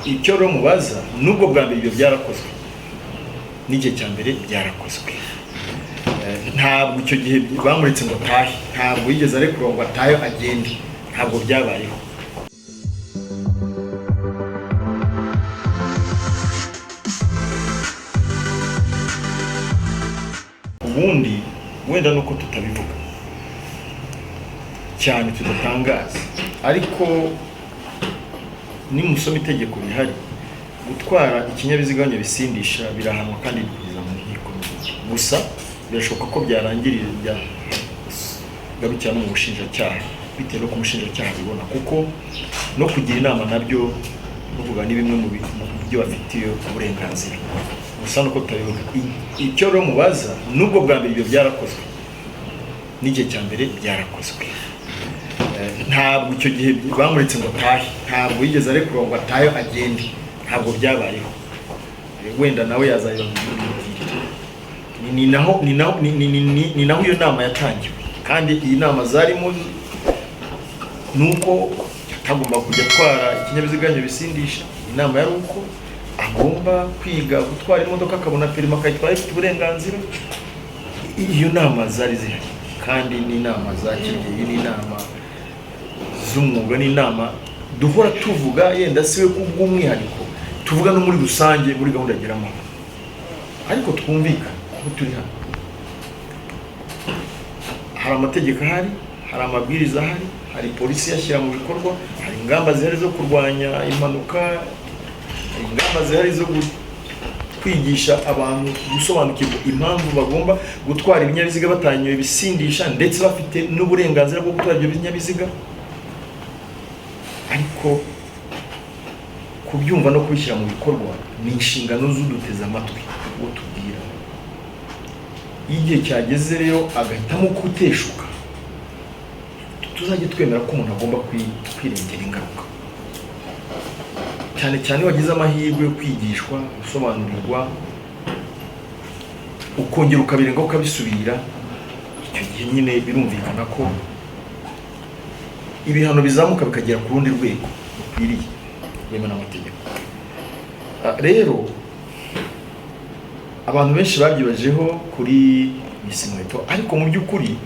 icyo rero mubaza nubwo bwa mbere ibyo byarakozwe n'igihe cya mbere byarakozwe, ntabwo icyo gihe bamuretse ngo atahe, ntabwo yigeze arekura ngo atahe agende, ntabwo byabayeho. Ubundi wenda nuko tutabivuga cyane tudatangaza, ariko nimusoma itegeko rihari gutwara ikinyabiziga bisindisha birahanwa kandi bikuriza mu nkiko. Gusa birashoboka ko byarangirira garukira no mu bushinjacyaha bitewe no kumushinjacyaha bibona, kuko no kugira inama nabyo nuvuga ni bimwe mu byo bafitiye uburenganzira. Gusa nuko tutabivuga icyo rero mubaza nubwo bwa mbere ibyo byarakozwe n'igihe cya mbere byarakozwe, ntabwo icyo gihe bamuretse ngo atahe, ntabwo yigeze arekura ngo atahe agende, ntabwo byabayeho. Wenda nawe yazabibabwira, ni naho iyo nama yatangiwe, kandi iyi nama zarimo nuko atagomba kujya atwara ikinyabiziga bisindisha. Inama yari uko agomba kwiga gutwara imodoka akabona perima akayitwara ifite uburenganzira. Iyo nama zari zihari kandi ni inama zakiriye, ni inama z'umwuga, ni inama duhora tuvuga, yenda siwe kubw'umwihariko tuvuga no muri rusange muri gahunda geramo, ariko twumvikana aho turi hano. Hari amategeko ahari, hari amabwiriza ahari, hari polisi yashyira mu bikorwa, hari ingamba zihari zo kurwanya impanuka, hari ingamba zihari zo kwigisha abantu gusobanukirwa impamvu bagomba gutwara ibinyabiziga batanyoye bisindisha ndetse bafite n'uburenganzira bwo gutwara ibyo binyabiziga. Ariko kubyumva no kubishyira mu bikorwa ni inshingano z'uduteze amatwi uwo tubwira. Igihe cyageze rero agahitamo kuteshuka, tuzajye twemera ko umuntu agomba kwirengera ingaruka, cyane cyane wagize amahirwe yo kwigishwa, gusobanurirwa, ukongera ukabirenga ukabisubira. Icyo gihe nyine birumvikana ko ibihano bizamuka bikagera ku rundi rwego rukwiriye yewe n'amategeko. Rero abantu benshi babyibajeho kuri Muheto, ariko mu by'ukuri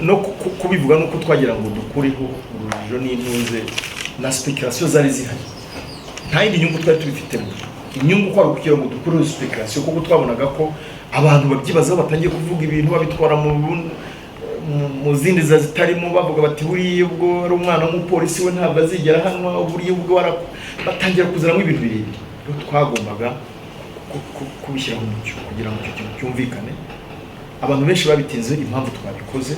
no kubivuga nuko twagira ngo dukureho urujijo n'intunze na speculation zari zihari. Nta yindi nyungu twari tubifitemo. Inyungu kwa kugira ngo dukureho speculation, kuko twabonaga ko abantu babyibazaho batangiye kuvuga ibintu babitwara mu zindi zitarimo, bavuga bati buriye ubwo ari umwana w'umupolisi we ntabwo azigera hano, buriye ubwo batangira kuzanamo ibintu birebire. Twagombaga kubishyira mu mucyo kugira ngo icyo kintu cyumvikane. Abantu benshi babitinze impamvu twabikoze,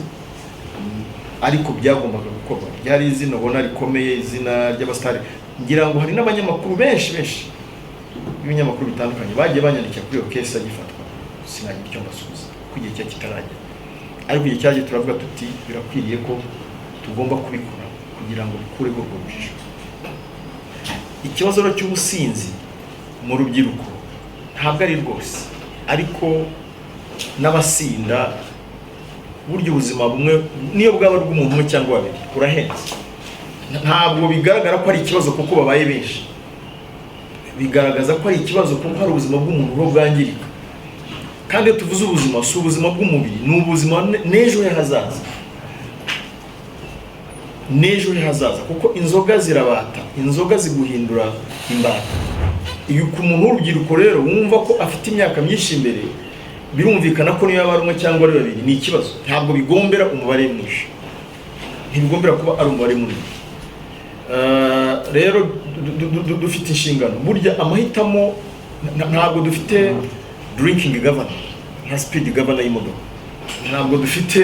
ariko byagombaga gukorwa. Ryari izina ubona rikomeye, izina ry'abastari. Ngira ngo hari n'abanyamakuru benshi ibinyamakuru bitandukanye bagiye banyandikira kuri iyo case agifatwa, sinagira icyo mbasubiza kuko igihe cya kitarajya. Ariko igihe cyaje turavuga tuti birakwiriye ko tugomba kubikora kugira ngo bikureho urwo rujijo. Ikibazo cy'ubusinzi mu rubyiruko ntabwo ari rwose, ariko n'abasinda buryo ubuzima bumwe niyo bwaba rw'umuntu umwe cyangwa babiri urahenze. Ntabwo bigaragara ko ari ikibazo kuko babaye benshi, bigaragaza ko ari ikibazo kuko hari ubuzima bw'umuntu bwo bwangirika. Kandi iyo tuvuze ubuzima, si ubuzima bw'umubiri, ni ubuzima n'ejo he hazaza, n'ejo he hazaza, kuko inzoga zirabata, inzoga ziguhindura imbata. Iyo ku muntu w'urubyiruko rero wumva ko afite imyaka myinshi imbere, birumvikana ko niyo yaba ari umwe cyangwa ari babiri ni ikibazo. Ntabwo bigombera umubare mwinshi, ntibigombera kuba ari umubare munini. Rero dufite inshingano, burya amahitamo ntabwo dufite drinking governor nka speed governor y'imodoka, ntabwo dufite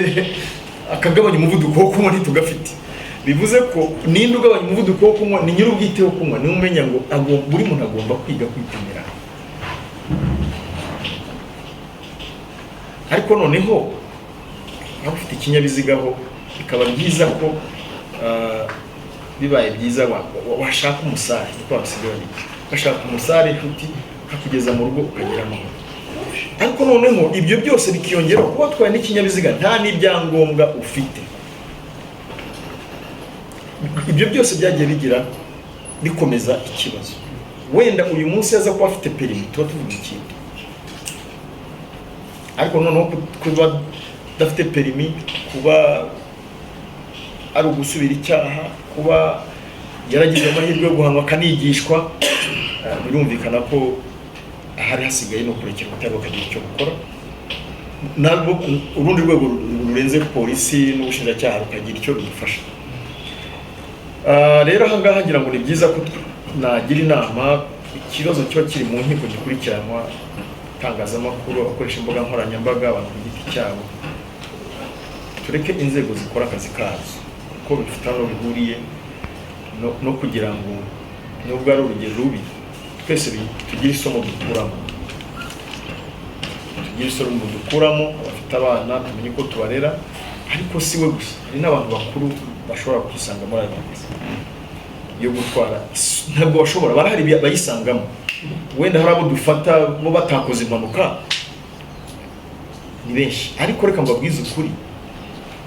akagabanya umuvuduko wo kunywa ntitugafite. Bivuze ko ninde ugabanya umuvuduko wo kunywa? Ni nyir'ubwite wo kunywa, niwe umenya ngo buri muntu agomba kwiga kwitemera. Ariko noneho aho ufite ikinyabiziga ho bikaba byiza ko bibaye byiza washaka umusare, kuko abasigaye bashaka umusare inshuti akugeza mu rugo ukagira amahoro. Ariko noneho ibyo byose bikiyongera kuba twaye n'ikinyabiziga nta n'ibyangombwa ufite. Ibyo byose byagiye bigira bikomeza ikibazo. wenda uyu munsi yaza kuba afite perimi tuba tuvuga ikintu, ariko noneho kuba dafite perimi, kuba ari ugusubira icyaha, kuba yaragize amahirwe yo guhanwa akanigishwa, birumvikana ko hari hasigaye no kurekera ubutare bakagira icyo gukora, ntabwo urundi rwego rurenze polisi n'ubushinjacyaha rukagira icyo rudufasha. Rero aha ngaha ngira ngo ni byiza ko nagira inama, ikibazo kiba kiri mu nkiko gikurikiranwa, itangazamakuru, abakoresha imbuga nkoranyambaga, abantu ku giti cyabo, tureke inzego zikora akazi kazo kuko bifite aho bihuriye no kugira ngo nubwo ari urugero rubi twese tugire isomo dukuramo, abafite abana tumenye ko tubarera, ariko si we gusa, hari n'abantu bakuru bashobora kwisanga muri ayo makosa yo gutwara, ntabwo bashobora, barahari bayisangamo, wenda hari abo dufata bo batakoze impanuka ni benshi, ariko reka mbabwize ukuri,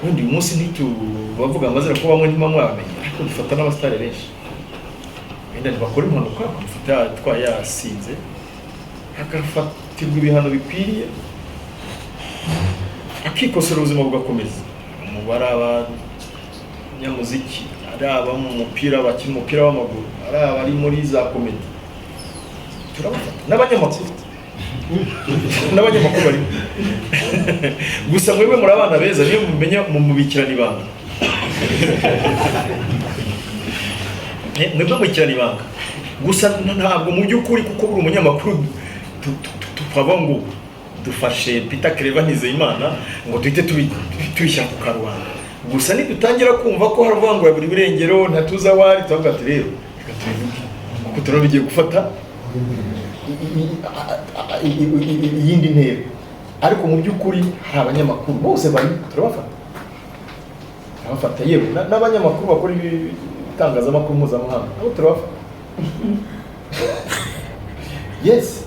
wenda uyu munsi ntitubavuga amazina ko bamwe ntimwamwamenye, ariko dufata n'abasitari benshi wenda ntibakora impanuka, kumufata yatwaye yasinze, agafatirwa ibihano bikwiriye, akikosora ubuzima bugakomeza. Umubare abanyamuziki, ari aba mu mupira, bakina umupira w'amaguru, ari abari muri za komedi, turabafata n'abanyamakuru barimo gusa mwebwe muri abana beza, niyo mumenya mumubikirana ibanga mwebwe mubikirana ibanga gusa, ntabwo mu by'ukuri kuko buri umunyamakuru tupava ngo dufashe Peter Clever Nizeyimana ngo duhite tubishyira ku karubanda, gusa nidutangira kumva ko hari uvuga ngo ya buri birengero ntatuza wari, tuvuga ati rero reka tubivuge kuko turabigiye gufata iyindi ntera, ariko mu by'ukuri hari abanyamakuru bose bari turabafata, yewe n'abanyamakuru bakora ibitangazamakuru mpuzamahanga nabo turabafata yes.